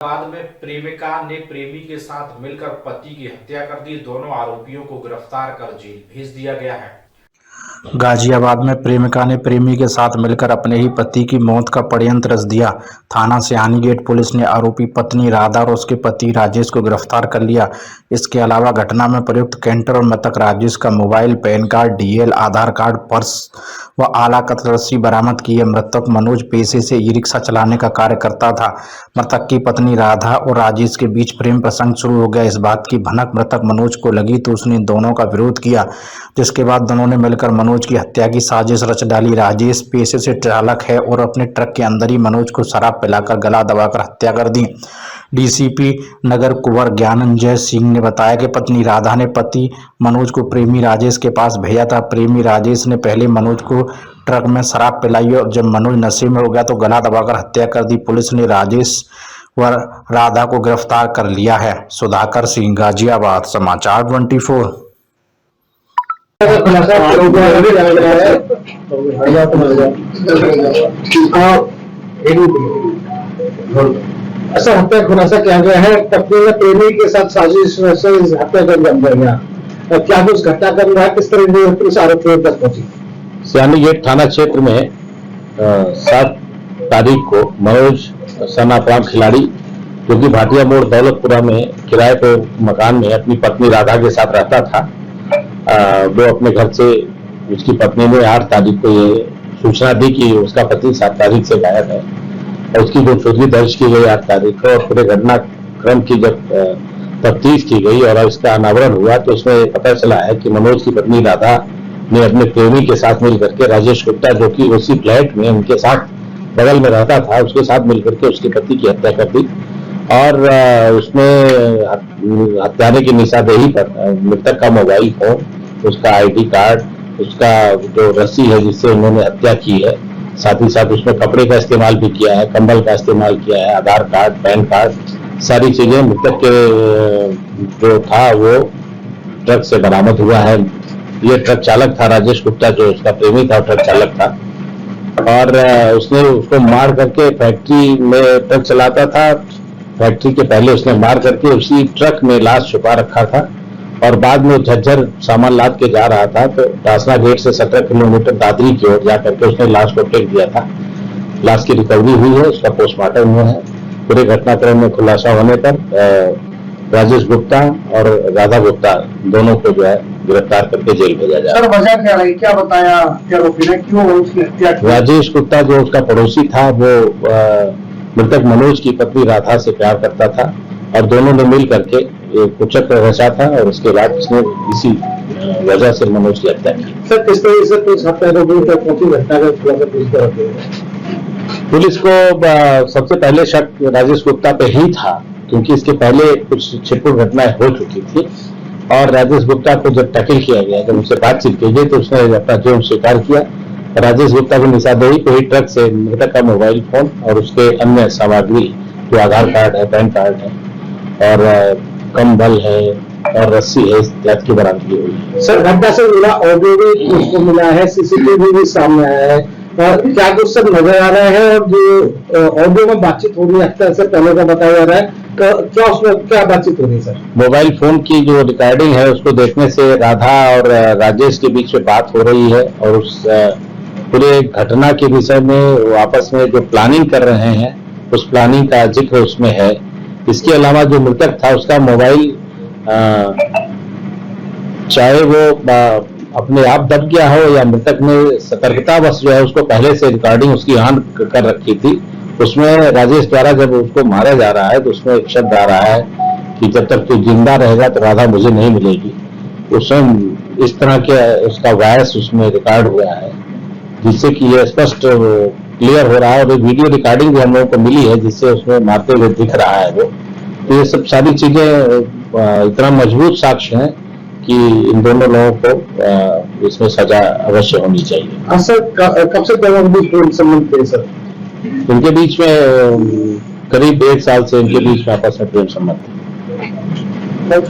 बाद में प्रेमिका ने प्रेमी के साथ मिलकर पति की हत्या कर दी। दोनों आरोपियों को गिरफ्तार कर जेल भेज दिया गया है। गाजियाबाद में प्रेमिका ने प्रेमी के साथ मिलकर अपने ही पति की मौत का षड्यंत्र रच दिया। थाना सियानी गेट पुलिस ने आरोपी पत्नी राधा और उसके पति राजेश को गिरफ्तार कर लिया। इसके अलावा घटना में प्रयुक्त कैंटर और मृतक राजेश का मोबाइल, पैन कार्ड, डीएल, आधार कार्ड, पर्स व आला कतर रस्सी बरामद की है। मृतक मनोज पेशे से ई रिक्शा चलाने का कार्य करता था। मृतक की पत्नी राधा और राजेश के बीच प्रेम प्रसंग शुरू हो गया। इस बात की भनक मृतक मनोज को लगी तो उसने दोनों का विरोध किया, जिसके बाद दोनों ने मिलकर मनोज की हत्या की साजिश रच डाली। राजेश पेशे से चालक है और अपने ट्रक के अंदर ही मनोज को शराब पिलाकर गला दबाकर हत्या कर दी। डीसीपी नगर कुंवर ज्ञानंजय सिंह ने बताया कि पत्नी राधा ने पति मनोज को प्रेमी राजेश के पास भेजा था। प्रेमी राजेश ने पहले मनोज को ट्रक में शराब पिलाई और जब मनोज नशे में हो गया तो गला दबाकर हत्या कर दी। पुलिस ने राजेश व राधा को गिरफ्तार कर लिया है। सुधाकर सिंह, गाजियाबाद, समाचार 24। ऐसा हत्या खुलासा किया गया है। पत्नी ने प्रेमी के साथ साजिश से हत्या कर दिया। क्या कुछ घटनाक्रम रहा, किस तरह से पुलिस आरोपियों तक पहुंची? सियानी गेट थाना क्षेत्र में 7 तारीख को मनोज सनाप्राम खिलाड़ी, जो कि भाटिया मोड़ दौलतपुरा में किराए पे मकान में अपनी पत्नी राधा के साथ रहता था, वो अपने घर से उसकी पत्नी ने 8 तारीख को ये सूचना दी कि उसका पति 7 तारीख से गायब है और उसकी गुमशुदगी दर्ज की गई 8 तारीख को। और पूरे घटनाक्रम की जब तफ्तीश की गई और इसका अनावरण हुआ तो इसमें पता चला है कि मनोज की पत्नी राधा ने अपने प्रेमी के साथ मिलकर के राजेश गुप्ता, जो कि उसी फ्लैट में उनके साथ बगल में रहता था, उसके साथ मिलकर के उसके पति की हत्या कर दी। और उसमें हत्यारे की निशानदेही पर मृतक का मोबाइल फोन, उसका आईडी कार्ड, उसका जो रस्सी है जिससे उन्होंने हत्या की है, साथ ही साथ उसमें कपड़े का इस्तेमाल भी किया है, कंबल का इस्तेमाल किया है, आधार कार्ड, पैन कार्ड, सारी चीजें मृतक के जो था वो ट्रक से बरामद हुआ है। ये ट्रक चालक था राजेश गुप्ता, जो उसका प्रेमी था, ट्रक चालक था। और उसने उसको मार करके फैक्ट्री में ट्रक चलाता था। फैक्ट्री के पहले उसने मार करके उसी ट्रक में लाश छुपा रखा था और बाद में झज्जर सामान लाद के जा रहा था तो टासना गेट से 17 किलोमीटर दादरी की ओर जाकर के उसने लाश को फेंक दिया था। लाश की रिकवरी हुई है, उसका पोस्टमार्टम हुआ है। पूरे घटनाक्रम में खुलासा होने पर राजेश गुप्ता और राधा गुप्ता दोनों को जो है गिरफ्तार करके जेल भेजा जाए। सर, वजह क्या रही, क्या बताया आरोपी ने, क्यों उसकी हत्या की? राजेश गुप्ता जो उसका पड़ोसी था वो मृतक मनोज की पत्नी राधा से प्यार करता था और दोनों ने मिल करके एक कुचक्र रचा था और उसके बाद उसने इसी वजह से मनोज की हत्या की। सर, किस तरह से पुलिस हत्या को पहुंची? घटना का खुलासा पुलिस कर पुलिस को सबसे पहले शक राजेश गुप्ता पे ही था, क्योंकि इसके पहले कुछ छिटपुट घटनाएं हो चुकी थी। और राजेश गुप्ता को जब टैकल किया गया, जब उससे बातचीत की गई तो उसने अपना जुर्म स्वीकार किया। राजेश गुप्ता की निशानदेही पे ही ट्रक से मृतक का मोबाइल फोन और उसके अन्य सामग्री, जो आधार कार्ड है, पैन कार्ड है और कंबल है और रस्सी है, इस जात की बरामदगी हुई है। सर, घटना से मिला ऑडियो भी उसको मिला है, सीसीटीवी भी सामने आया है, और क्या कुछ सब नजर आ रहा है? और जो ऑडियो में बातचीत हो रही है हत्या से पहले का बताया जा रहा है, क्या उसमें क्या बातचीत हो रही है? सर, मोबाइल फोन की जो रिकॉर्डिंग है उसको देखने से राधा और राजेश के बीच में बात हो रही है और उस पूरे घटना के विषय में वो आपस में जो प्लानिंग कर रहे हैं उस प्लानिंग का जिक्र उसमें है। इसके अलावा जो मृतक था उसका मोबाइल चाहे वो अपने आप दब गया हो या मृतक ने सतर्कतावश जो है उसको पहले से रिकॉर्डिंग उसकी ऑन कर रखी थी, उसमें राजेश द्वारा जब उसको मारा जा रहा है तो उसमें एक शब्द आ रहा है कि जब तक तू जिंदा रहेगा तो राधा मुझे नहीं मिलेगी। उसमें इस तरह के उसका वॉयस उसमें रिकॉर्ड हुआ है, जिससे कि ये स्पष्ट क्लियर हो रहा है। और वीडियो रिकॉर्डिंग भी हम लोगों को मिली है जिससे उसमें मारते हुए दिख रहा है वो। तो ये सब सारी चीजें इतना मजबूत साक्ष्य हैं कि इन दोनों लोगों को इसमें सजा अवश्य होनी चाहिए। सर, कब से प्रेम संबंध थे सर? इनके बीच में करीब 1 साल से इनके बीच में आपस में प्रेम संबंध है।